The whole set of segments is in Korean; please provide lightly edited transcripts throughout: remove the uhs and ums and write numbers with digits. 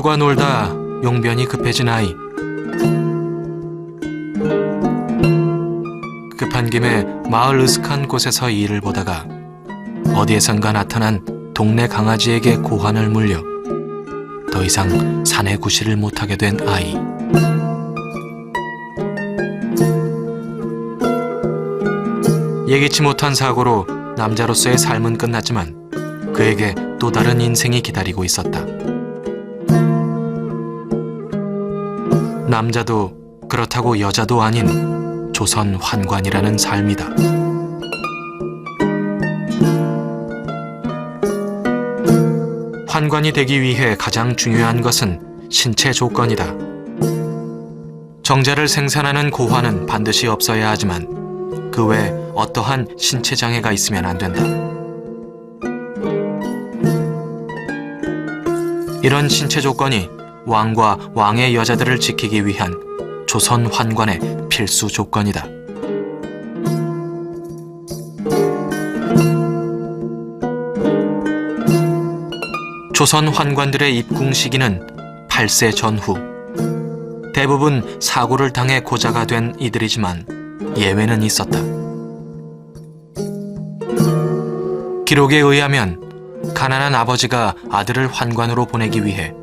친구들과 놀다 용변이 급해진 아이. 급한 김에 마을 으슥한 곳에서 일을 보다가 어디에선가 나타난 동네 강아지에게 고환을 물려 더 이상 산에 구실을 못하게 된 아이. 예기치 못한 사고로 남자로서의 삶은 끝났지만 그에게 또 다른 인생이 기다리고 있었다. 남자도 그렇다고 여자도 아닌 조선 환관이라는 삶이다. 환관이 되기 위해 가장 중요한 것은 신체 조건이다. 정자를 생산하는 고환은 반드시 없어야 하지만 그 외 어떠한 신체 장애가 있으면 안 된다. 이런 신체 조건이 왕과 왕의 여자들을 지키기 위한 조선 환관의 필수 조건이다. 조선 환관들의 입궁 시기는 8세 전후. 대부분 사고를 당해 고자가 된 이들이지만 예외는 있었다. 기록에 의하면 가난한 아버지가 아들을 환관으로 보내기 위해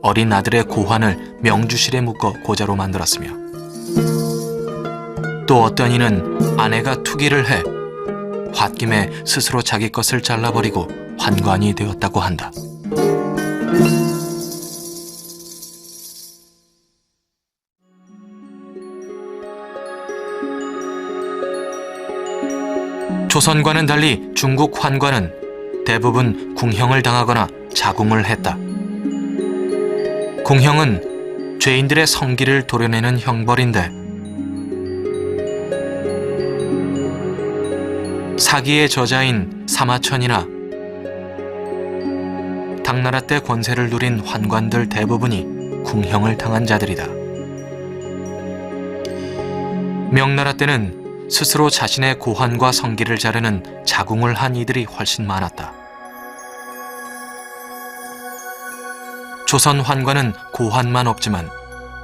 어린 아들의 고환을 명주실에 묶어 고자로 만들었으며, 또 어떤 이는 아내가 투기를 해 홧김에 스스로 자기 것을 잘라버리고 환관이 되었다고 한다. 조선과는 달리 중국 환관은 대부분 궁형을 당하거나 자궁을 했다. 궁형은 죄인들의 성기를 도려내는 형벌인데, 사기의 저자인 사마천이나 당나라 때 권세를 누린 환관들 대부분이 궁형을 당한 자들이다. 명나라 때는 스스로 자신의 고환과 성기를 자르는 자궁을 한 이들이 훨씬 많았다. 조선 환관은 고환만 없지만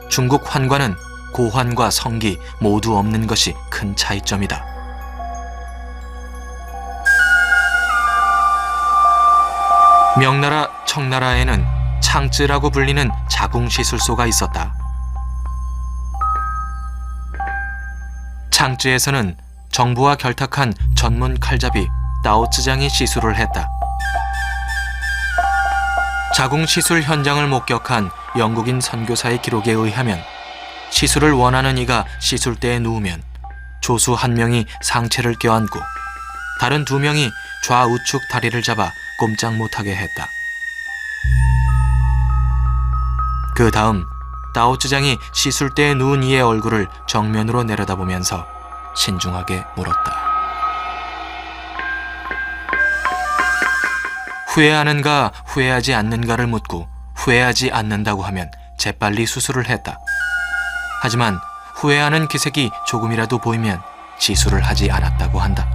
중국 환관은 고환과 성기 모두 없는 것이 큰 차이점이다. 명나라, 청나라에는 창쯔라고 불리는 자궁시술소가 있었다. 창쯔에서는 정부와 결탁한 전문 칼잡이 다오쯔장이 시술을 했다. 자궁 시술 현장을 목격한 영국인 선교사의 기록에 의하면 시술을 원하는 이가 시술대에 누우면 조수 한 명이 상체를 껴안고 다른 두 명이 좌우측 다리를 잡아 꼼짝 못하게 했다. 그 다음 다오쯔장이 시술대에 누운 이의 얼굴을 정면으로 내려다보면서 신중하게 물었다. 후회하는가 후회하지 않는가를 묻고 후회하지 않는다고 하면 재빨리 수술을 했다. 하지만 후회하는 기색이 조금이라도 보이면 시술을 하지 않았다고 한다.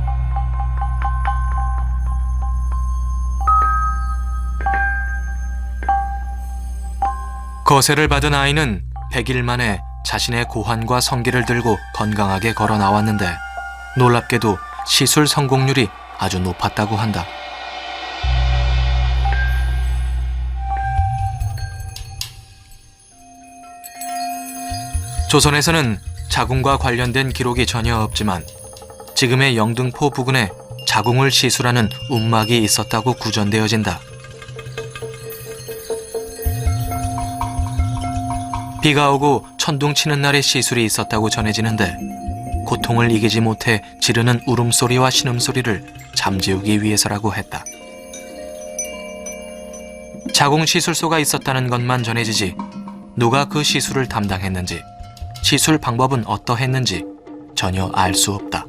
거세를 받은 아이는 100일 만에 자신의 고환과 성기를 들고 건강하게 걸어 나왔는데 놀랍게도 시술 성공률이 아주 높았다고 한다. 조선에서는 자궁과 관련된 기록이 전혀 없지만 지금의 영등포 부근에 자궁을 시술하는 움막이 있었다고 구전되어진다. 비가 오고 천둥 치는 날에 시술이 있었다고 전해지는데 고통을 이기지 못해 지르는 울음소리와 신음소리를 잠재우기 위해서라고 했다. 자궁 시술소가 있었다는 것만 전해지지 누가 그 시술을 담당했는지 시술 방법은 어떠했는지 전혀 알 수 없다.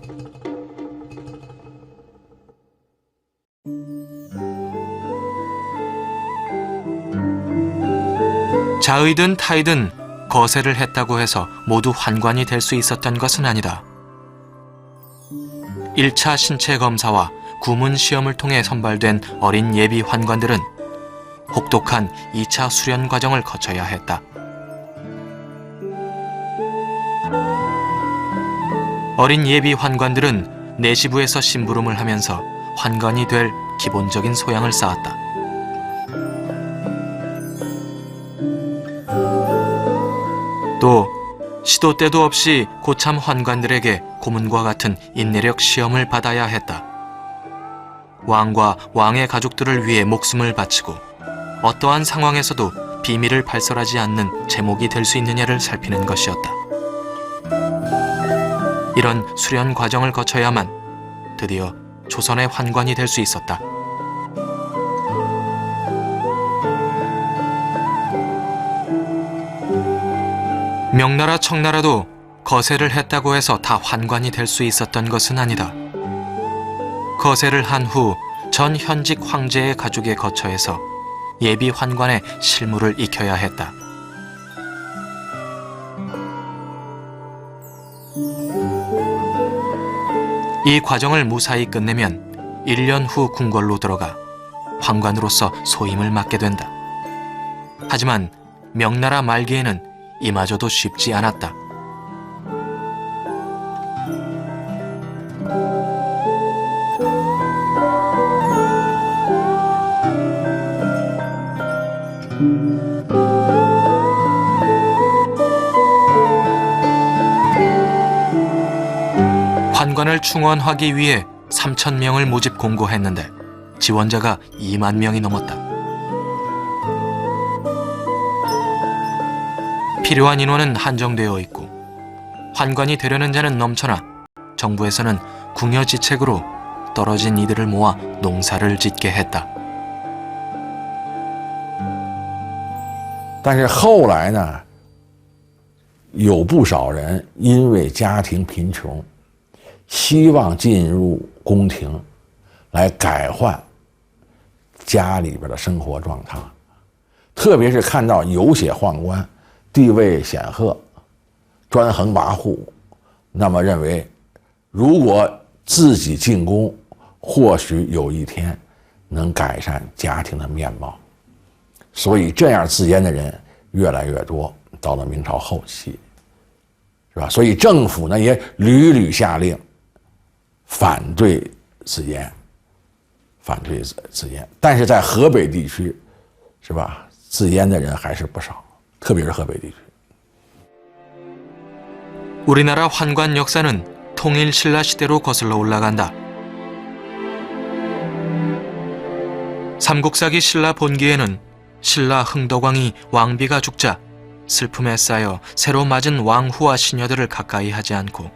자의든 타의든 거세를 했다고 해서 모두 환관이 될 수 있었던 것은 아니다. 1차 신체 검사와 구문 시험을 통해 선발된 어린 예비 환관들은 혹독한 2차 수련 과정을 거쳐야 했다. 어린 예비 환관들은 내시부에서 심부름을 하면서 환관이 될 기본적인 소양을 쌓았다. 또 시도 때도 없이 고참 환관들에게 고문과 같은 인내력 시험을 받아야 했다. 왕과 왕의 가족들을 위해 목숨을 바치고 어떠한 상황에서도 비밀을 발설하지 않는 제목이 될 수 있느냐를 살피는 것이었다. 이런 수련 과정을 거쳐야만 드디어 조선의 환관이 될 수 있었다. 명나라 청나라도 거세를 했다고 해서 다 환관이 될 수 있었던 것은 아니다. 거세를 한 후 전 현직 황제의 가족에 거처해서 예비 환관의 실무를 익혀야 했다. 이 과정을 무사히 끝내면 1년 후 궁궐로 들어가 환관으로서 소임을 맡게 된다. 하지만 명나라 말기에는 이마저도 쉽지 않았다. 환관을 충원하기 위해 3,000명을 모집 공고했는데 지원자가 2만 명이 넘었다. 필요한 인원은 한정되어 있고 환관이 되려는 자는 넘쳐나 정부에서는 궁여지책으로 떨어진 이들을 모아 농사를 짓게 했다. 但是后来呢，有不少人因为家庭贫穷，希望进入宫廷来改换家里边的生活状态，特别是看到有些宦官地位显赫，专横跋扈，那么认为如果自己进宫，或许有一天能改善家庭的面貌。所以这样自阉的人越来越多，到了明朝后期，是吧？所以政府呢也屡屡下令反对自阉，但是在河北地区，是吧？自阉的人还是不少，特别是河北地区。 우리나라 환관 역사는 통일 신라 시대로 거슬러 올라간다. 삼국사기 신라 본기에는 신라 흥덕왕이 왕비가 죽자 슬픔에 쌓여 새로 맞은 왕후와 시녀들을 가까이 하지 않고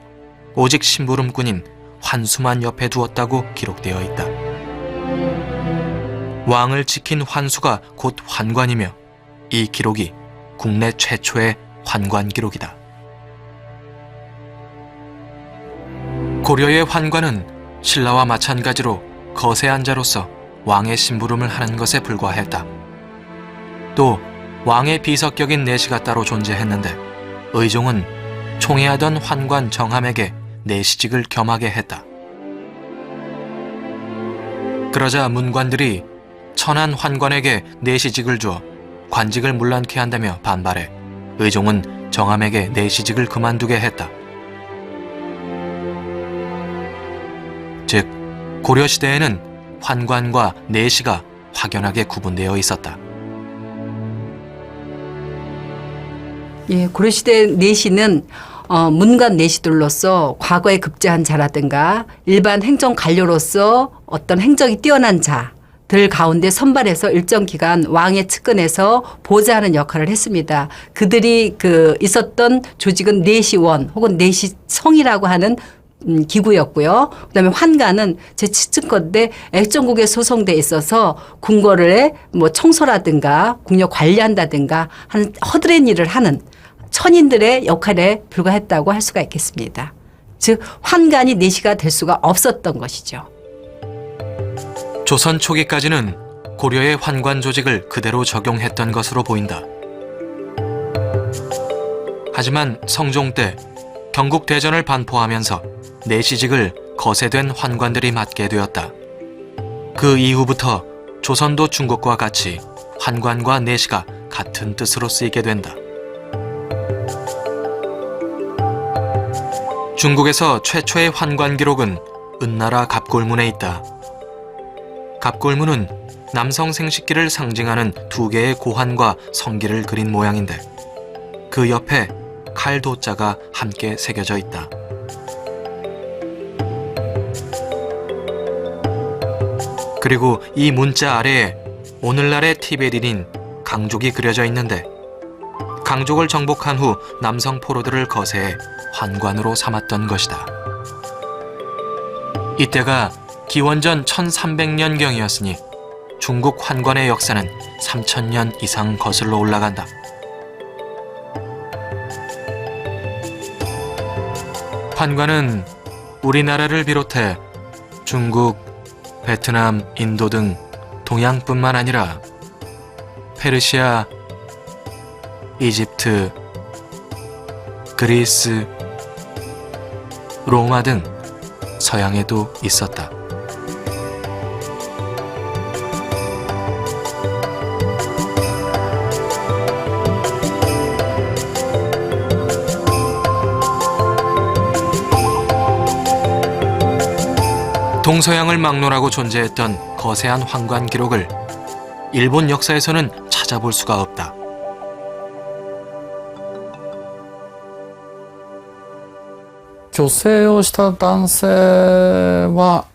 오직 심부름꾼인 환수만 옆에 두었다고 기록되어 있다. 왕을 지킨 환수가 곧 환관이며 이 기록이 국내 최초의 환관 기록이다. 고려의 환관은 신라와 마찬가지로 거세한 자로서 왕의 심부름을 하는 것에 불과했다. 또 왕의 비석격인 내시가 따로 존재했는데 의종은 총애하던 환관 정함에게 내시직을 겸하게 했다. 그러자 문관들이 천한 환관에게 내시직을 주어 관직을 문란케 한다며 반발해 의종은 정함에게 내시직을 그만두게 했다. 즉 고려시대에는 환관과 내시가 확연하게 구분되어 있었다. 예, 고려시대 내시는 문관 내시들로서 과거에 급제한 자라든가 일반 행정 관료로서 어떤 행정이 뛰어난 자들 가운데 선발해서 일정 기간 왕의 측근에서 보좌하는 역할을 했습니다. 그들이 있었던 조직은 내시원 혹은 내시성이라고 하는 기구였고요. 그다음에 환관은 제 측근건데 액정국에 소송돼 있어서 궁궐에 뭐 청소라든가 궁녀 관리한다든가 하는 허드렛 일을 하는 천인들의 역할에 불과했다고 할 수가 있겠습니다. 즉 환관이 내시가 될 수가 없었던 것이죠. 조선 초기까지는 고려의 환관 조직을 그대로 적용했던 것으로 보인다. 하지만 성종 때 경국대전을 반포하면서 내시직을 거세된 환관들이 맡게 되었다. 그 이후부터 조선도 중국과 같이 환관과 내시가 같은 뜻으로 쓰이게 된다. 중국에서 최초의 환관 기록은 은나라 갑골문에 있다. 갑골문은 남성 생식기를 상징하는 두 개의 고환과 성기를 그린 모양인데 그 옆에 칼도자가 함께 새겨져 있다. 그리고 이 문자 아래에 오늘날의 티베리인 강족이 그려져 있는데 강족을 정복한 후 남성 포로들을 거세해 환관으로 삼았던 것이다. 이때가 기원전 1300년경이었으니 중국 환관의 역사는 3000년 이상 거슬러 올라간다. 환관은 우리나라를 비롯해 중국, 베트남, 인도 등 동양뿐만 아니라 페르시아, 이집트, 그리스, 로마 등 서양에도 있었다. 동서양을 막론하고 존재했던 거세한 환관 기록을 일본 역사에서는 찾아볼 수가 없다.女性をした男性は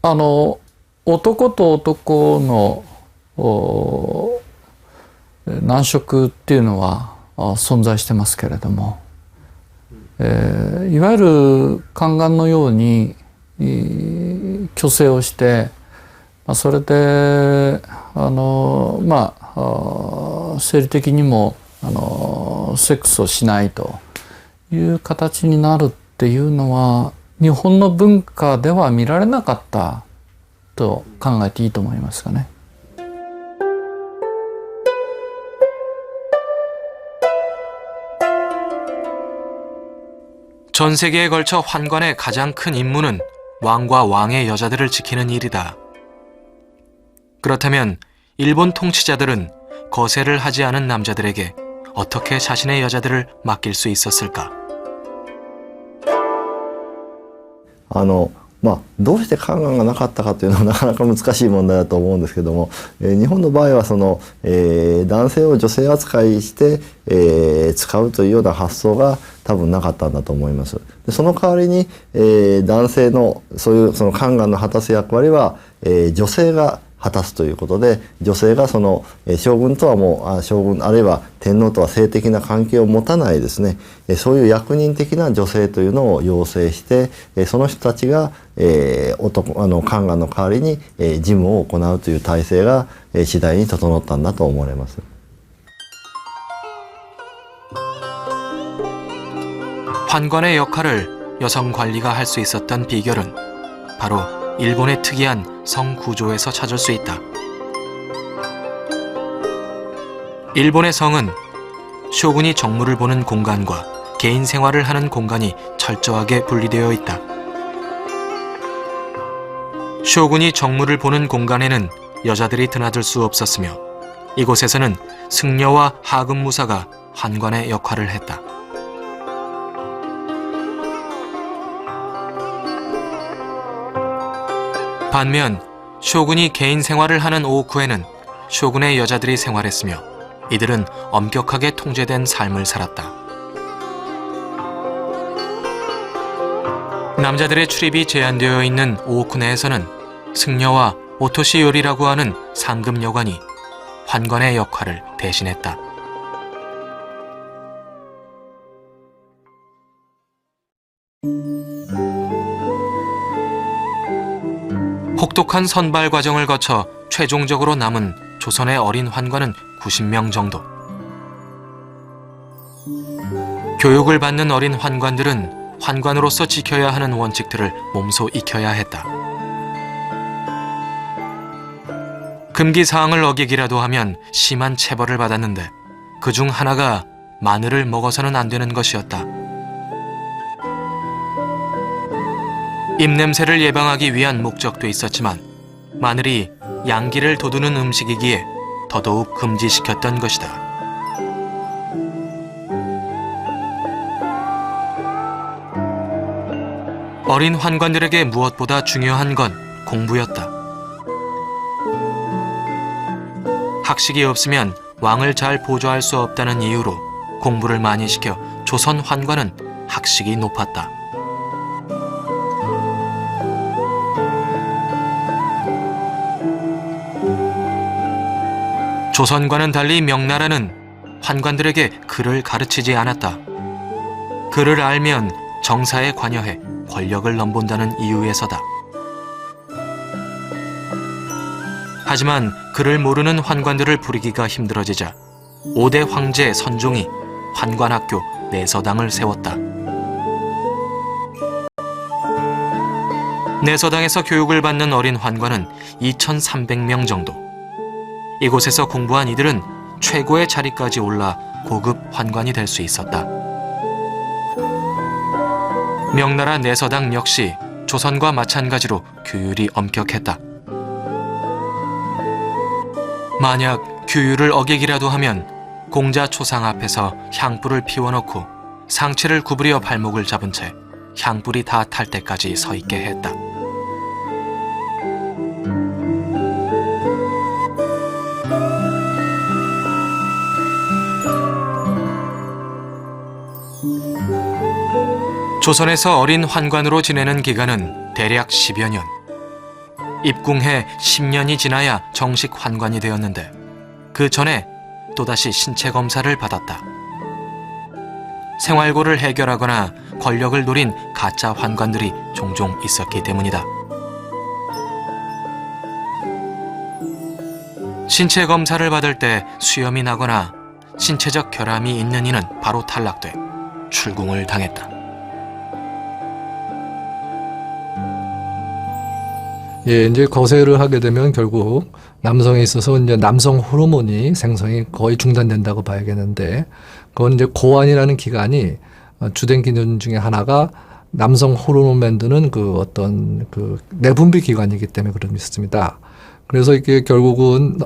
男と男の男色っていうのは存在してますけれども、いわゆる宦官のように虚勢をして、それで生理的にもセックスをしないという形になるっていうのは日本の文化では見られなかったと考えていいと思いますかね。전 세계에 걸쳐 환관의 가장 큰 임무는 왕과 왕의 여자들을 지키는 일이다. 그렇다면 일본 통치자들은 거세를 하지 않은 남자들에게 어떻게 자신의 여자들을 맡길 수 있었을까? どうして宦官がなかったかというのはなかなか難しい問題だと思うんですけども、日本の場合は男性を女性扱いして、使うというような発想が多分なかったんだと思います。でその代わりに、男性のそういう宦官の果たす役割は、女性が果たすということで、女性が将軍とはもう将軍あるいは天皇とは性的な関係を持たないですね、そういう役人的な女性というのを養成して、その人たちが、宦官の代わりに、事務を行うという体制が、次第に整ったんだと思われます。 환관의 역할을 여성 관리가 할 수 있었던 비결은 바로 일본의 특이한 성 구조에서 찾을 수 있다. 일본의 성은 쇼군이 정무를 보는 공간과 개인 생활을 하는 공간이 철저하게 분리되어 있다. 쇼군이 정무를 보는 공간에는 여자들이 드나들 수 없었으며 이곳에서는 승려와 하급무사가 환관의 역할을 했다. 반면 쇼군이 개인 생활을 하는 오쿠에는 쇼군의 여자들이 생활했으며 이들은 엄격하게 통제된 삶을 살았다. 남자들의 출입이 제한되어 있는 오쿠 내에서는 승려와 오토시 요리라고 하는 상급 여관이 환관의 역할을 대신했다. 혹독한 선발 과정을 거쳐 최종적으로 남은 조선의 어린 환관은 90명 정도. 교육을 받는 어린 환관들은 환관으로서 지켜야 하는 원칙들을 몸소 익혀야 했다. 금기사항을 어기기라도 하면 심한 체벌을 받았는데 그중 하나가 마늘을 먹어서는 안 되는 것이었다. 입냄새를 예방하기 위한 목적도 있었지만 마늘이 양기를 돋우는 음식이기에 더더욱 금지시켰던 것이다. 어린 환관들에게 무엇보다 중요한 건 공부였다. 학식이 없으면 왕을 잘 보조할 수 없다는 이유로 공부를 많이 시켜 조선 환관은 학식이 높았다. 조선과는 달리 명나라는 환관들에게 글을 가르치지 않았다. 글을 알면 정사에 관여해 권력을 넘본다는 이유에서다. 하지만 글을 모르는 환관들을 부리기가 힘들어지자 5대 황제 선종이 환관학교 내서당을 세웠다. 내서당에서 교육을 받는 어린 환관은 2,300명 정도. 이곳에서 공부한 이들은 최고의 자리까지 올라 고급 환관이 될 수 있었다. 명나라 내서당 역시 조선과 마찬가지로 규율이 엄격했다. 만약 규율을 어기기라도 하면 공자 초상 앞에서 향불을 피워놓고 상체를 구부려 발목을 잡은 채 향불이 다 탈 때까지 서 있게 했다. 조선에서 어린 환관으로 지내는 기간은 대략 10여 년. 입궁해 10년이 지나야 정식 환관이 되었는데 그 전에 또다시 신체 검사를 받았다. 생활고를 해결하거나 권력을 노린 가짜 환관들이 종종 있었기 때문이다. 신체 검사를 받을 때 수염이 나거나 신체적 결함이 있는 이는 바로 탈락돼 출궁을 당했다. 예, 이제 거세를 하게 되면 결국 남성에 있어서 이제 남성 호르몬이 생성이 거의 중단된다고 봐야겠는데, 그건 이제 고환이라는 기관이 주된 기능 중에 하나가 남성 호르몬 만드는 그 어떤 그 내분비 기관이기 때문에 그런 게 있습니다. 그래서 이게 결국은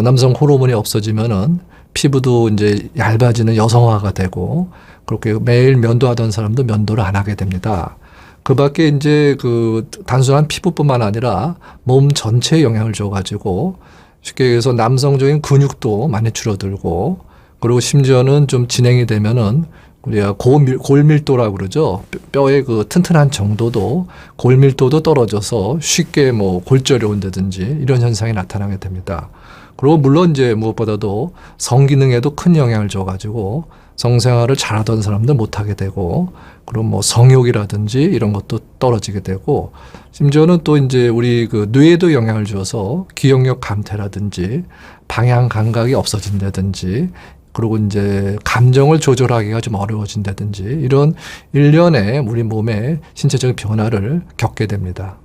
남성 호르몬이 없어지면은 피부도 이제 얇아지는 여성화가 되고, 그렇게 매일 면도하던 사람도 면도를 안 하게 됩니다. 그 밖에 이제 그 단순한 피부뿐만 아니라 몸 전체에 영향을 줘가지고 쉽게 얘기해서 남성적인 근육도 많이 줄어들고, 그리고 심지어는 좀 진행이 되면은 우리가 골밀도라고 그러죠. 뼈의 그 튼튼한 정도도 골밀도도 떨어져서 쉽게 뭐 골절이 온다든지 이런 현상이 나타나게 됩니다. 그리고 물론 이제 무엇보다도 성기능에도 큰 영향을 줘가지고 성생활을 잘하던 사람들 못하게 되고, 그럼 뭐 성욕이라든지 이런 것도 떨어지게 되고, 심지어는 또 이제 우리 그 뇌에도 영향을 줘서 기억력 감퇴라든지 방향 감각이 없어진다든지, 그리고 이제 감정을 조절하기가 좀 어려워진다든지 이런 일련의 우리 몸의 신체적인 변화를 겪게 됩니다.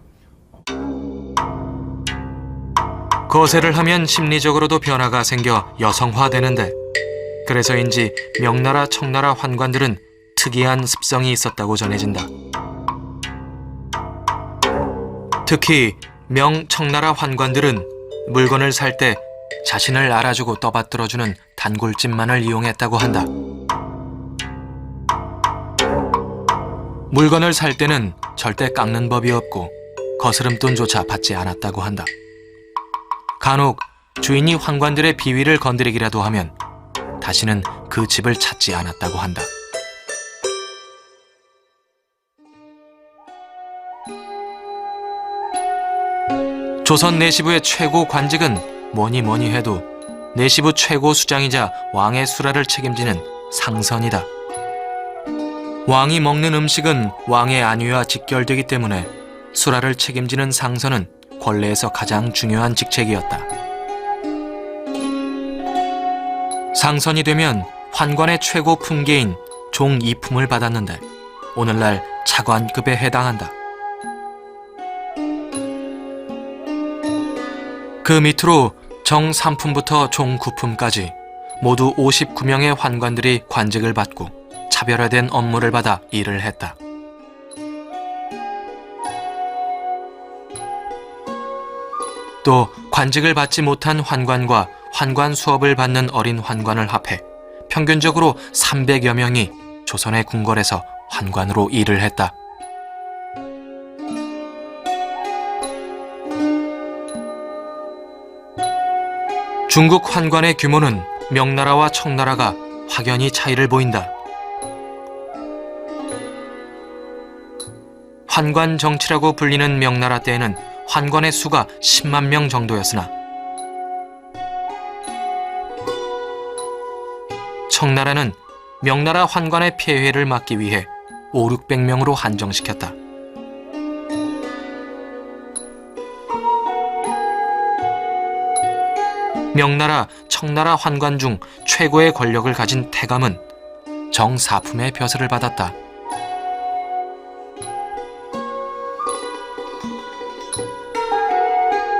거세를 하면 심리적으로도 변화가 생겨 여성화되는데, 그래서인지 명나라 청나라 환관들은 특이한 습성이 있었다고 전해진다. 특히 명청나라 환관들은 물건을 살 때 자신을 알아주고 떠받들어주는 단골집만을 이용했다고 한다. 물건을 살 때는 절대 깎는 법이 없고 거스름돈조차 받지 않았다고 한다. 간혹 주인이 환관들의 비위를 건드리기라도 하면 다시는 그 집을 찾지 않았다고 한다. 조선 내시부의 최고 관직은 뭐니 해도 내시부 최고 수장이자 왕의 수라를 책임지는 상선이다. 왕이 먹는 음식은 왕의 안위와 직결되기 때문에 수라를 책임지는 상선은 권례에서 가장 중요한 직책이었다. 상선이 되면 환관의 최고 품계인 종 2품을 받았는데 오늘날 차관급에 해당한다. 그 밑으로 정 3품부터 종 9품까지 모두 59명의 환관들이 관직을 받고 차별화된 업무를 받아 일을 했다. 또 관직을 받지 못한 환관과 환관 수업을 받는 어린 환관을 합해 평균적으로 300여 명이 조선의 궁궐에서 환관으로 일을 했다. 중국 환관의 규모는 명나라와 청나라가 확연히 차이를 보인다. 환관 정치라고 불리는 명나라 때에는 환관의 수가 10만 명 정도였으나 청나라는 명나라 환관의 폐회를 막기 위해 500~600명으로 한정시켰다. 명나라, 청나라 환관 중 최고의 권력을 가진 태감은 정사품의 벼슬을 받았다.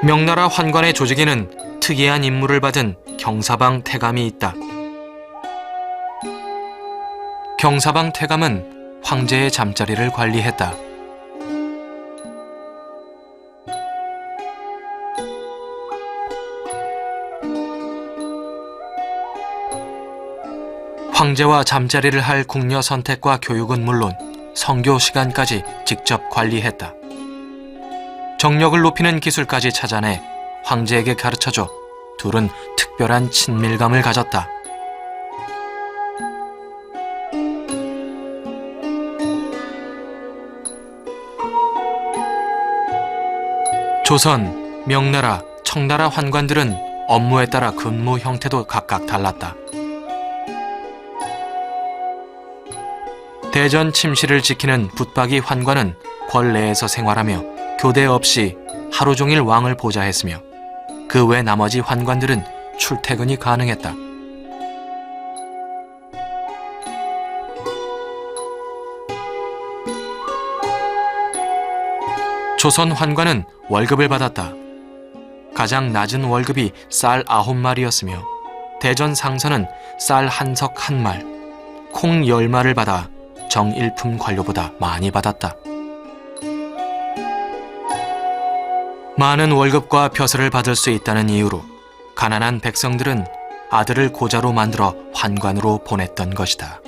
명나라 환관의 조직에는 특이한 임무를 받은 경사방 태감이 있다. 경사방 태감은 황제의 잠자리를 관리했다. 황제와 잠자리를 할 궁녀 선택과 교육은 물론 성교 시간까지 직접 관리했다. 정력을 높이는 기술까지 찾아내 황제에게 가르쳐줘 둘은 특별한 친밀감을 가졌다. 조선, 명나라, 청나라 환관들은 업무에 따라 근무 형태도 각각 달랐다. 대전 침실을 지키는 붙박이 환관은 궐내에서 생활하며 교대 없이 하루 종일 왕을 보좌했으며 그 외 나머지 환관들은 출퇴근이 가능했다. 조선 환관은 월급을 받았다. 가장 낮은 월급이 쌀 9마리였으며 대전 상선은 쌀 한 석 1말, 콩 10마를 받아 정일품 관료보다 많이 받았다. 많은 월급과 벼슬을 받을 수 있다는 이유로 가난한 백성들은 아들을 고자로 만들어 환관으로 보냈던 것이다.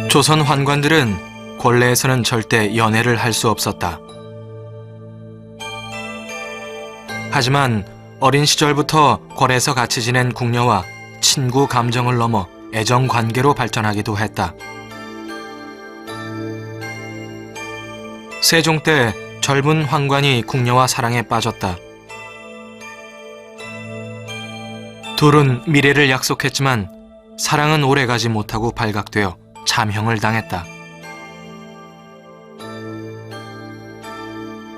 조선 환관들은 궐내에서는 절대 연애를 할 수 없었다. 하지만 어린 시절부터 궐에서 같이 지낸 궁녀와 친구 감정을 넘어 애정 관계로 발전하기도 했다. 세종 때 젊은 환관이 궁녀와 사랑에 빠졌다. 둘은 미래를 약속했지만 사랑은 오래가지 못하고 발각되어 참형을 당했다.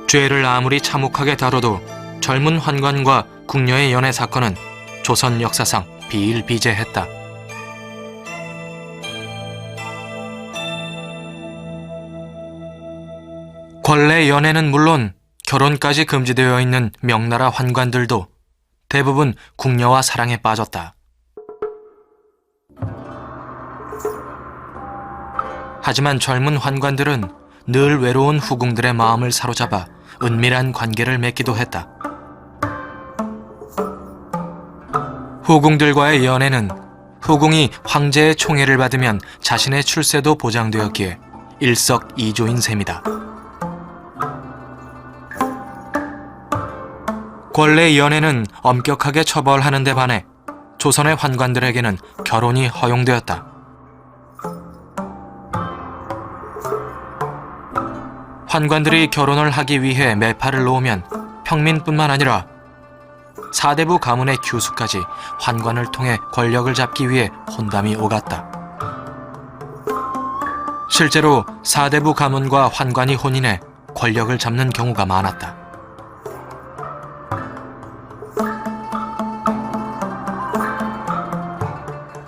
죄를 아무리 참혹하게 다뤄도 젊은 환관과 궁녀의 연애 사건은 조선 역사상 비일비재했다. 궐내 연애는 물론 결혼까지 금지되어 있는 명나라 환관들도 대부분 궁녀와 사랑에 빠졌다. 하지만 젊은 환관들은 늘 외로운 후궁들의 마음을 사로잡아 은밀한 관계를 맺기도 했다. 후궁들과의 연애는 후궁이 황제의 총애를 받으면 자신의 출세도 보장되었기에 일석이조인 셈이다. 궐내 연애는 엄격하게 처벌하는 데 반해 조선의 환관들에게는 결혼이 허용되었다. 환관들이 결혼을 하기 위해 매파를 놓으면 평민뿐만 아니라 사대부 가문의 규수까지 환관을 통해 권력을 잡기 위해 혼담이 오갔다. 실제로 사대부 가문과 환관이 혼인해 권력을 잡는 경우가 많았다.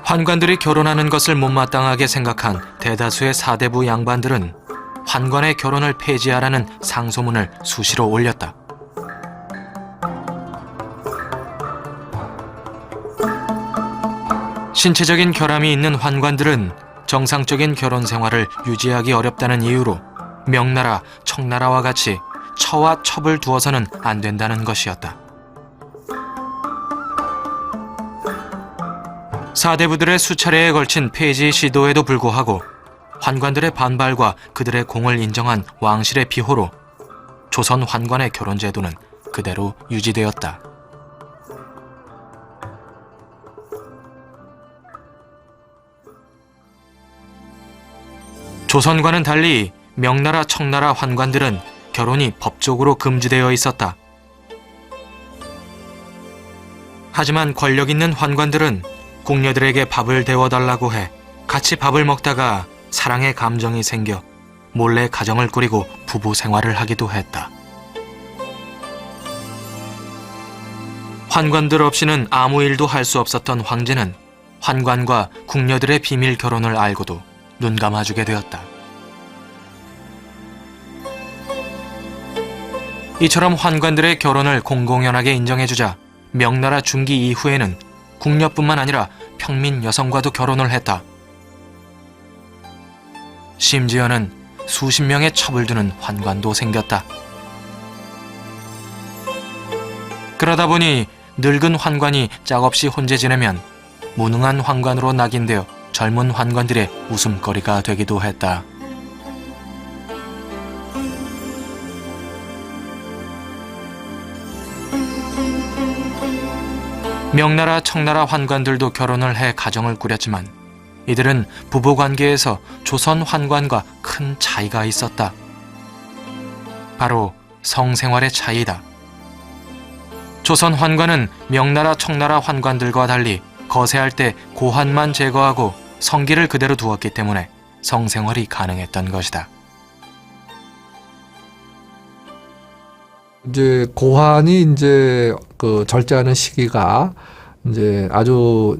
환관들이 결혼하는 것을 못마땅하게 생각한 대다수의 사대부 양반들은 환관의 결혼을 폐지하라는 상소문을 수시로 올렸다. 신체적인 결함이 있는 환관들은 정상적인 결혼 생활을 유지하기 어렵다는 이유로 명나라, 청나라와 같이 처와 첩을 두어서는 안 된다는 것이었다. 사대부들의 수차례에 걸친 폐지 시도에도 불구하고 환관들의 반발과 그들의 공을 인정한 왕실의 비호로 조선 환관의 결혼 제도는 그대로 유지되었다. 조선과는 달리 명나라, 청나라 환관들은 결혼이 법적으로 금지되어 있었다. 하지만 권력 있는 환관들은 궁녀들에게 밥을 데워달라고 해 같이 밥을 먹다가 사랑의 감정이 생겨 몰래 가정을 꾸리고 부부 생활을 하기도 했다. 환관들 없이는 아무 일도 할 수 없었던 황제는 환관과 궁녀들의 비밀 결혼을 알고도 눈 감아주게 되었다. 이처럼 환관들의 결혼을 공공연하게 인정해주자 명나라 중기 이후에는 궁녀뿐만 아니라 평민 여성과도 결혼을 했다. 심지어는 수십 명의 첩을 두는 환관도 생겼다. 그러다 보니 늙은 환관이 짝없이 혼자 지내면 무능한 환관으로 낙인되어 젊은 환관들의 웃음거리가 되기도 했다. 명나라, 청나라 환관들도 결혼을 해 가정을 꾸렸지만 이들은 부부관계에서 조선 환관과 큰 차이가 있었다. 바로 성생활의 차이다. 조선 환관은 명나라, 청나라 환관들과 달리 거세할 때 고환만 제거하고 성기를 그대로 두었기 때문에 성생활이 가능했던 것이다. 이제 고환이 이제 그 절제하는 시기가 이제 아주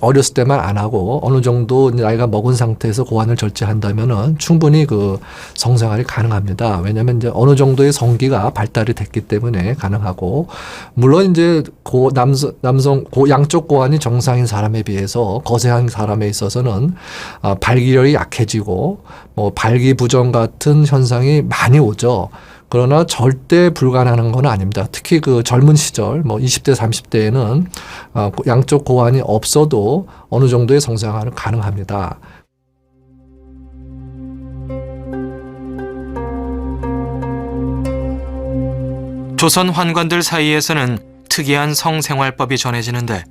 어렸을 때만 안 하고 어느 정도 나이가 먹은 상태에서 고환을 절제한다면은 충분히 그 성생활이 가능합니다. 왜냐하면 이제 어느 정도의 성기가 발달이 됐기 때문에 가능하고, 물론 이제 남성 양쪽 고환이 정상인 사람에 비해서 거세한 사람에 있어서는 발기력이 약해지고 뭐 발기부전 같은 현상이 많이 오죠. 그러나 절대 불가능한 건 아닙니다. 특히 그 젊은 시절, 뭐 20대, 30대에는 양쪽 고환이 없어도 어느 정도의 성생활은 가능합니다. 조선 환관들 사이에서는 특이한 성생활법이 전해지는데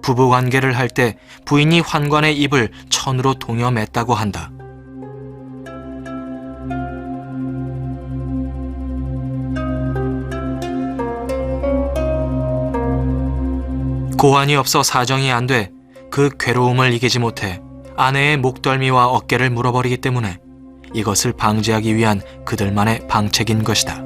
부부관계를 할 때 부인이 환관의 입을 천으로 동여맸다고 한다. 고환이 없어 사정이 안 돼 그 괴로움을 이기지 못해 아내의 목덜미와 어깨를 물어버리기 때문에 이것을 방지하기 위한 그들만의 방책인 것이다.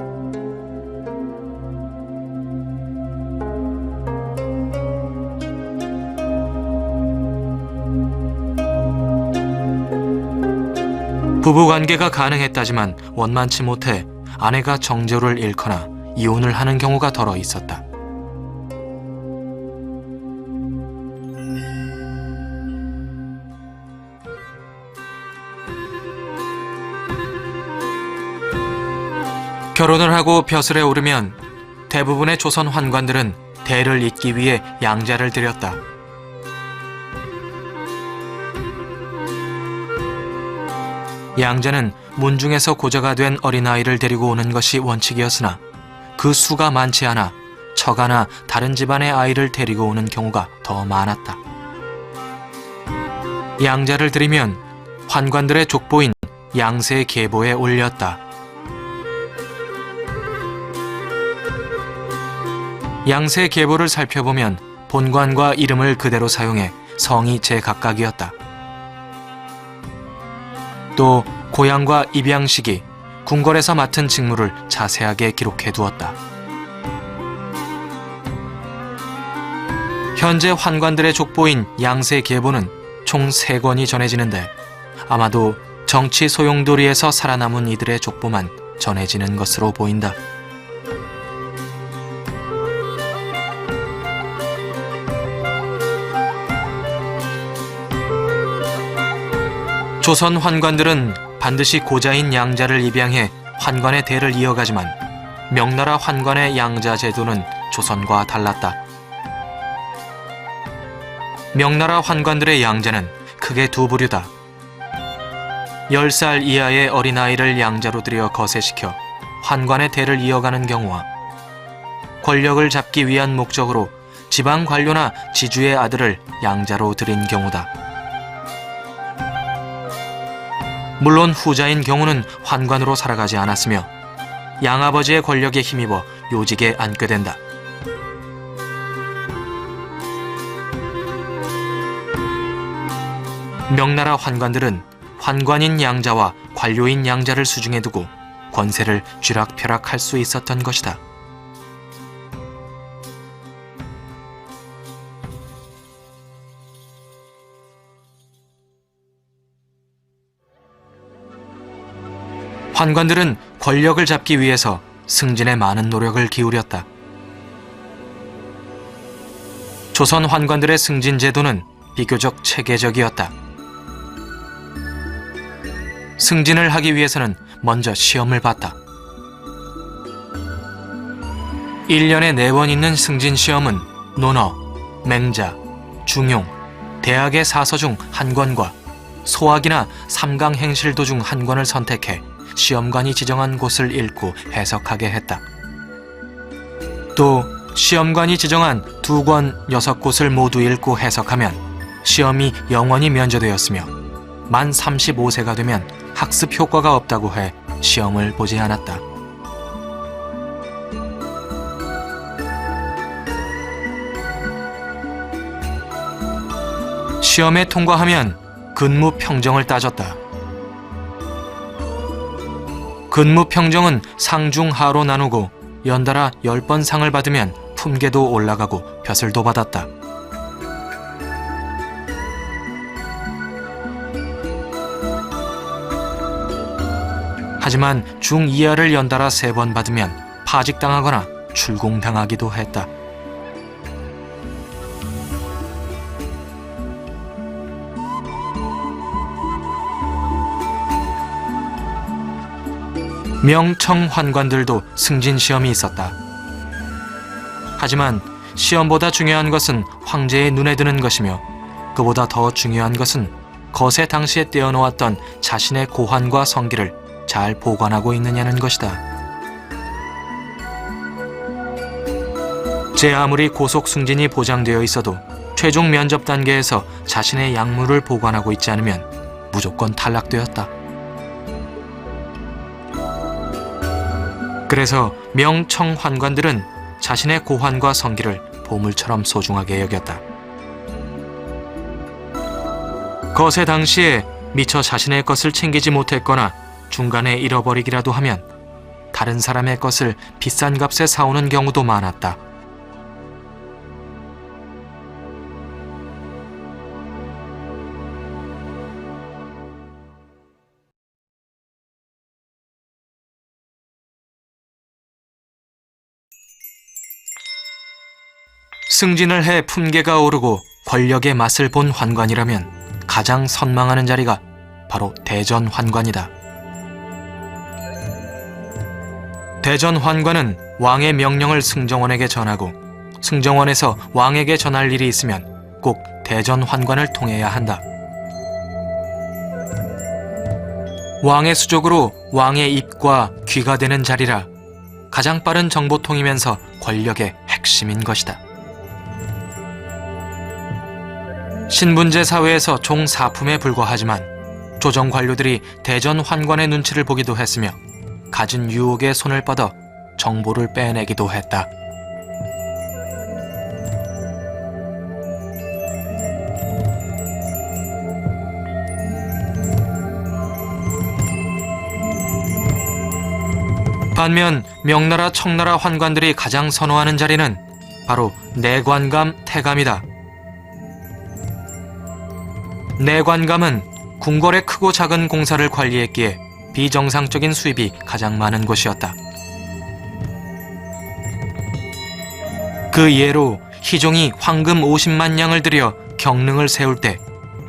부부관계가 가능했다지만 원만치 못해 아내가 정조를 잃거나 이혼을 하는 경우가 더러 있었다. 결혼을 하고 벼슬에 오르면 대부분의 조선 환관들은 대를 잇기 위해 양자를 드렸다. 양자는 문중에서 고자가 된 어린아이를 데리고 오는 것이 원칙이었으나 그 수가 많지 않아 처가나 다른 집안의 아이를 데리고 오는 경우가 더 많았다. 양자를 드리면 환관들의 족보인 양세 계보에 올렸다. 양세 계보를 살펴보면 본관과 이름을 그대로 사용해 성이 제각각이었다. 또 고향과 입양 시기, 궁궐에서 맡은 직무를 자세하게 기록해 두었다. 현재 환관들의 족보인 양세 계보는 총 3권이 전해지는데 아마도 정치 소용돌이에서 살아남은 이들의 족보만 전해지는 것으로 보인다. 조선 환관들은 반드시 고자인 양자를 입양해 환관의 대를 이어가지만 명나라 환관의 양자 제도는 조선과 달랐다. 명나라 환관들의 양자는 크게 두 부류다. 10살 이하의 어린아이를 양자로 들여 거세시켜 환관의 대를 이어가는 경우와 권력을 잡기 위한 목적으로 지방 관료나 지주의 아들을 양자로 들인 경우다. 물론 후자인 경우는 환관으로 살아가지 않았으며 양아버지의 권력에 힘입어 요직에 앉게 된다. 명나라 환관들은 환관인 양자와 관료인 양자를 수중에 두고 권세를 쥐락펴락할 수 있었던 것이다. 환관들은 권력을 잡기 위해서 승진에 많은 노력을 기울였다. 조선 환관들의 승진 제도는 비교적 체계적이었다. 승진을 하기 위해서는 먼저 시험을 봤다. 1년에 4번 있는 승진 시험은 논어, 맹자, 중용, 대학의 사서 중 한 권과 소학이나 삼강행실도 중 한 권을 선택해 시험관이 지정한 곳을 읽고 해석하게 했다. 또 시험관이 지정한 2권 6곳을 모두 읽고 해석하면 시험이 영원히 면제되었으며 만 35세가 되면 학습 효과가 없다고 해 시험을 보지 않았다. 시험에 통과하면 근무 평정을 따졌다. 근무 평정은 상중하로 나누고 연달아 10번 상을 받으면 품계도 올라가고 벼슬도 받았다. 하지만 중2하를 연달아 3번 받으면 파직당하거나 출궁당하기도 했다. 명청환관들도 승진시험이 있었다. 하지만 시험보다 중요한 것은 황제의 눈에 드는 것이며 그보다 더 중요한 것은 거세 당시에 떼어놓았던 자신의 고환과 성기를 잘 보관하고 있느냐는 것이다. 제 아무리 고속 승진이 보장되어 있어도 최종 면접 단계에서 자신의 약물을 보관하고 있지 않으면 무조건 탈락되었다. 그래서 명청환관들은 자신의 고환과 성기를 보물처럼 소중하게 여겼다. 거세 당시에 미처 자신의 것을 챙기지 못했거나 중간에 잃어버리기라도 하면 다른 사람의 것을 비싼 값에 사오는 경우도 많았다. 승진을 해 품계가 오르고 권력의 맛을 본 환관이라면 가장 선망하는 자리가 바로 대전환관이다. 대전환관은 왕의 명령을 승정원에게 전하고 승정원에서 왕에게 전할 일이 있으면 꼭 대전환관을 통해야 한다. 왕의 수족으로 왕의 입과 귀가 되는 자리라 가장 빠른 정보통이면서 권력의 핵심인 것이다. 신분제 사회에서 종사품에 불과하지만 조정 관료들이 대전환관의 눈치를 보기도 했으며 가진 유혹에 손을 뻗어 정보를 빼내기도 했다. 반면 명나라 청나라 환관들이 가장 선호하는 자리는 바로 내관감, 태감이다. 내관감은 궁궐의 크고 작은 공사를 관리했기에 비정상적인 수입이 가장 많은 곳이었다. 그 예로 희종이 황금 50만 냥을 들여 경릉을 세울 때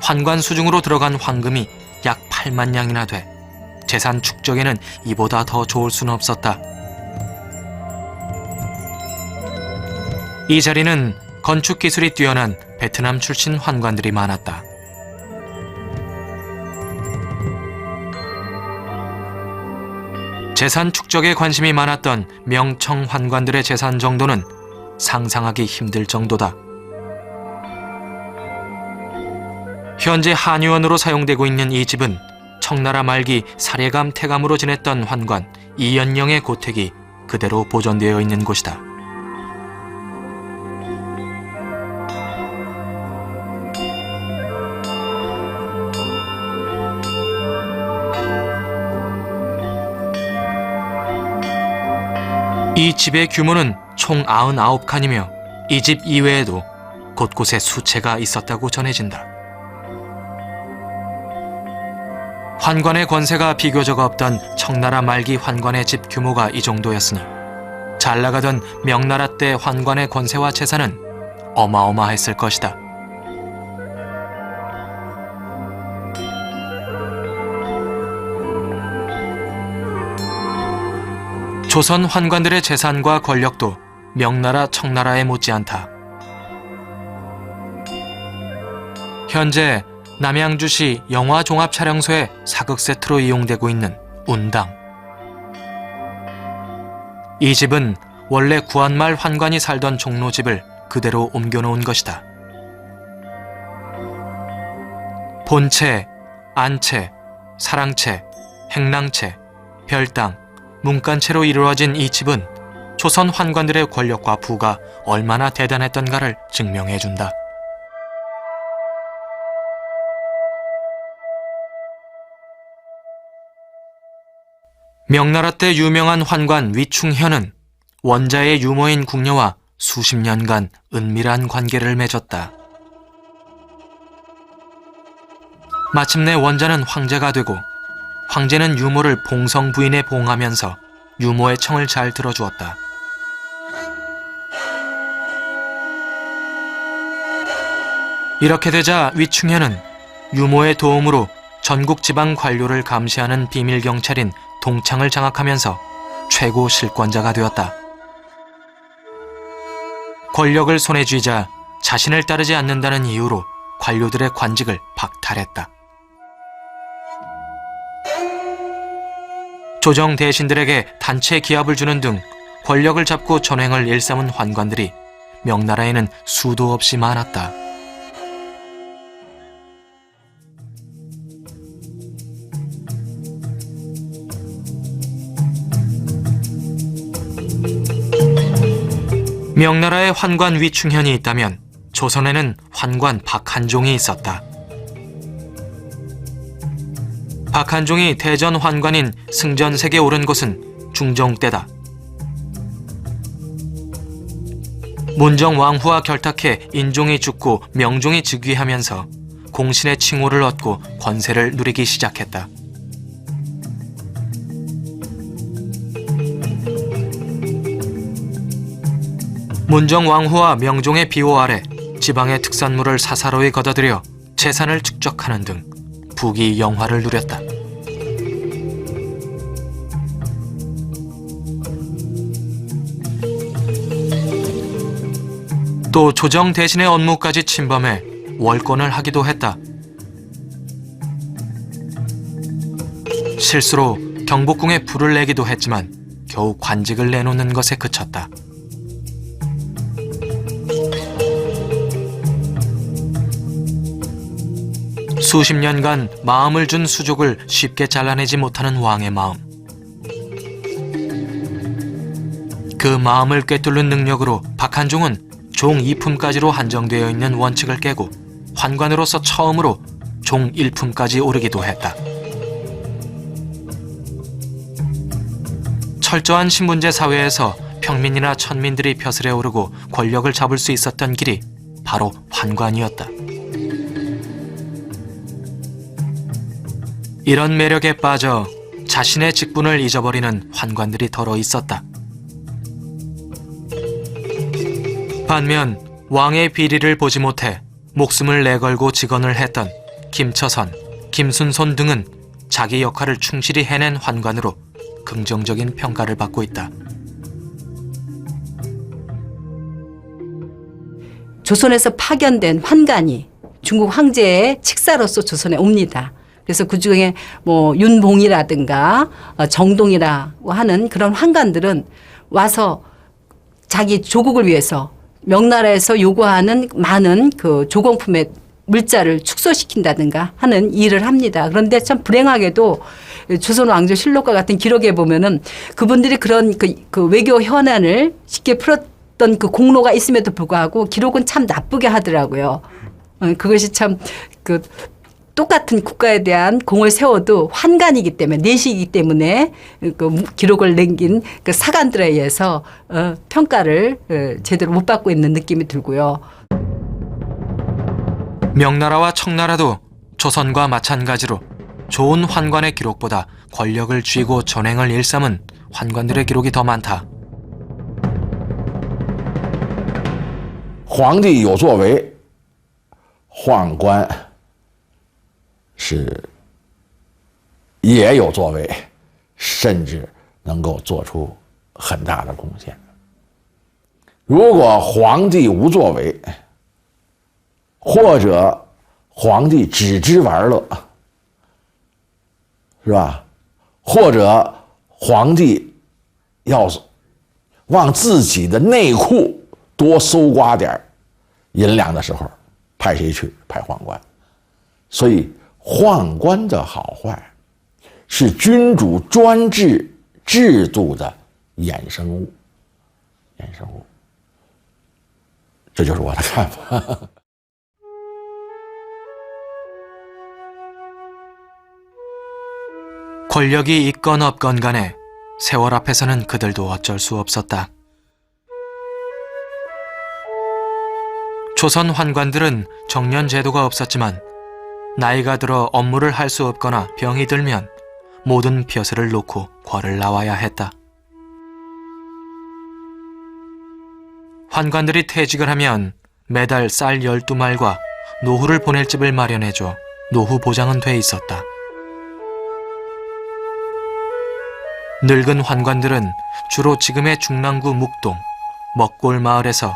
환관 수중으로 들어간 황금이 약 8만 냥이나 돼 재산 축적에는 이보다 더 좋을 수는 없었다. 이 자리는 건축 기술이 뛰어난 베트남 출신 환관들이 많았다. 재산 축적에 관심이 많았던 명청 환관들의 재산 정도는 상상하기 힘들 정도다. 현재 한의원으로 사용되고 있는 이 집은 청나라 말기 사례감 태감으로 지냈던 환관 이연영의 고택이 그대로 보존되어 있는 곳이다. 이 집의 규모는 총 99칸이며 이 집 이외에도 곳곳에 수채가 있었다고 전해진다. 환관의 권세가 비교적 없던 청나라 말기 환관의 집 규모가 이 정도였으니 잘 나가던 명나라 때 환관의 권세와 재산은 어마어마했을 것이다. 조선 환관들의 재산과 권력도 명나라, 청나라에 못지않다. 현재 남양주시 영화종합촬영소의 사극 세트로 이용되고 있는 운당. 이 집은 원래 구한말 환관이 살던 종로집을 그대로 옮겨놓은 것이다. 본채, 안채, 사랑채, 행랑채, 별당, 문간채로 이루어진 이 집은 조선 환관들의 권력과 부가 얼마나 대단했던가를 증명해준다. 명나라 때 유명한 환관 위충현은 원자의 유모인 궁녀와 수십 년간 은밀한 관계를 맺었다. 마침내 원자는 황제가 되고 황제는 유모를 봉성 부인에 봉하면서 유모의 청을 잘 들어주었다. 이렇게 되자 위충현은 유모의 도움으로 전국 지방 관료를 감시하는 비밀 경찰인 동창을 장악하면서 최고 실권자가 되었다. 권력을 손에 쥐자 자신을 따르지 않는다는 이유로 관료들의 관직을 박탈했다. 조정 대신들에게 단체 기합을 주는 등 권력을 잡고 전횡을 일삼은 환관들이 명나라에는 수도 없이 많았다. 명나라에 환관 위충현이 있다면 조선에는 환관 박한종이 있었다. 박한종이 대전 환관인 승전색에 오른 것은 중종 때다. 문정 왕후와 결탁해 인종이 죽고 명종이 즉위하면서 공신의 칭호를 얻고 권세를 누리기 시작했다. 문정 왕후와 명종의 비호 아래 지방의 특산물을 사사로이 걷어들여 재산을 축적하는 등 부귀 영화를 누렸다. 또 조정 대신의 업무까지 침범해 월권을 하기도 했다. 실수로 경복궁에 불을 내기도 했지만 겨우 관직을 내놓는 것에 그쳤다. 수십 년간 마음을 준 수족을 쉽게 잘라내지 못하는 왕의 마음. 그 마음을 꿰뚫는 능력으로 박한종은 종 2품까지로 한정되어 있는 원칙을 깨고 환관으로서 처음으로 종 1품까지 오르기도 했다. 철저한 신분제 사회에서 평민이나 천민들이 벼슬에 오르고 권력을 잡을 수 있었던 길이 바로 환관이었다. 이런 매력에 빠져 자신의 직분을 잊어버리는 환관들이 더러 있었다. 반면 왕의 비리를 보지 못해 목숨을 내걸고 직언을 했던 김처선, 김순손 등은 자기 역할을 충실히 해낸 환관으로 긍정적인 평가를 받고 있다. 조선에서 파견된 환관이 중국 황제의 칙사로서 조선에 옵니다. 그래서 그중에 뭐 윤봉이라든가 정동이라고 하는 그런 환관들은 와서 자기 조국을 위해서 명나라에서 요구하는 많은 그 조공품의 물자를 축소시킨다든가 하는 일을 합니다. 그런데 참 불행하게도 조선 왕조 실록과 같은 기록에 보면은 그분들이 그런 그 외교 현안을 쉽게 풀었던 그 공로가 있음에도 불구하고 기록은 참 나쁘게 하더라고요. 그것이 참 그 똑같은 국가에 대한 공을 세워도 환관이기 때문에 내시이기 때문에 그 기록을 남긴 그 사관들에 의해서 평가를 제대로 못 받고 있는 느낌이 들고요. 명나라와 청나라도 조선과 마찬가지로 좋은 환관의 기록보다 권력을 쥐고 전횡을 일삼은 환관들의 기록이 더 많다. 皇帝有作为，宦官是也有作为，甚至能够做出很大的贡献。如果皇帝无作为，或者皇帝只知玩乐，是吧？或者皇帝要往自己的内库多搜刮点银两的时候，派谁去？派宦官。所以宦官的好坏是君主专制制度的衍生物，这就是我的看法。 권력이 있건 없건 간에 세월 앞에서는 그들도 어쩔 수 없었다. 조선 환관들은 정년 제도가 없었지만 나이가 들어 업무를 할 수 없거나 병이 들면 모든 벼슬을 놓고 궐을 나와야 했다. 환관들이 퇴직을 하면 매달 쌀 12말과 노후를 보낼 집을 마련해줘 노후 보장은 돼 있었다. 늙은 환관들은 주로 지금의 중랑구 묵동, 먹골 마을에서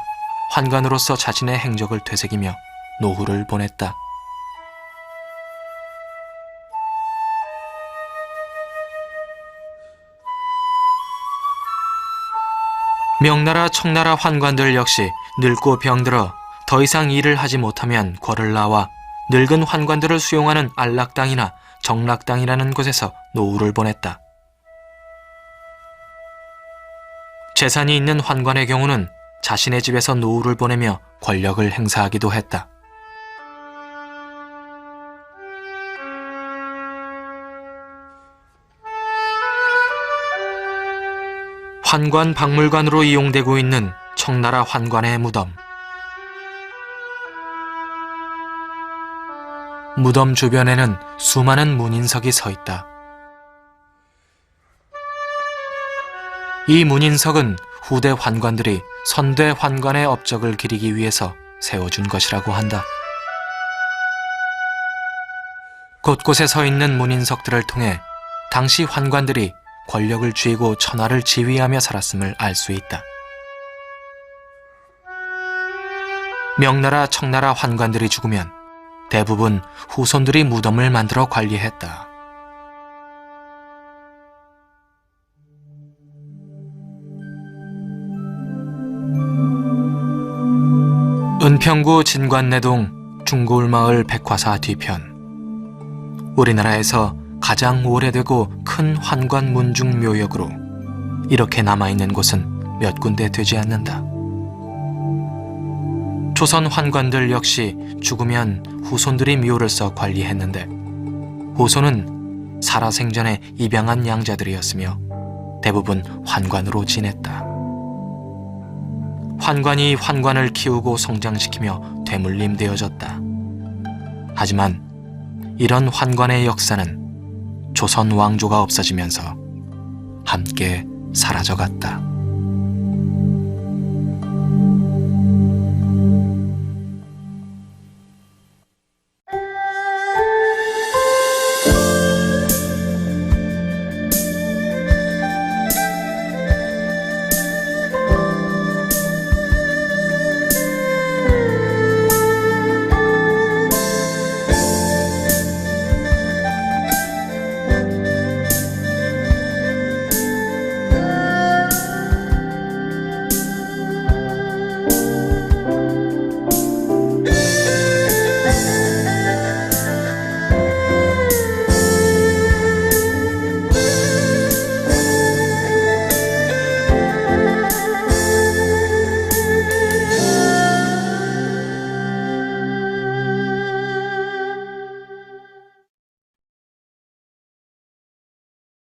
환관으로서 자신의 행적을 되새기며 노후를 보냈다. 명나라, 청나라 환관들 역시 늙고 병들어 더 이상 일을 하지 못하면 궐을 나와 늙은 환관들을 수용하는 안락당이나 정락당이라는 곳에서 노후를 보냈다. 재산이 있는 환관의 경우는 자신의 집에서 노후를 보내며 권력을 행사하기도 했다. 환관 박물관으로 이용되고 있는 청나라 환관의 무덤. 무덤 주변에는 수많은 문인석이 서 있다. 이 문인석은 후대 환관들이 선대 환관의 업적을 기리기 위해서 세워준 것이라고 한다. 곳곳에 서 있는 문인석들을 통해 당시 환관들이 권력을 쥐고 천하를 지휘하며 살았음을 알 수 있다. 명나라, 청나라 환관들이 죽으면 대부분 후손들이 무덤을 만들어 관리했다. 은평구 진관내동 중고을마을 백화사 뒤편. 우리나라에서 가장 오래되고 큰 환관 문중 묘역으로 이렇게 남아있는 곳은 몇 군데 되지 않는다. 조선 환관들 역시 죽으면 후손들이 묘를 써 관리했는데 후손은 살아생전에 입양한 양자들이었으며 대부분 환관으로 지냈다. 환관이 환관을 키우고 성장시키며 되물림되어졌다. 하지만 이런 환관의 역사는 조선 왕조가 없어지면서 함께 사라져갔다.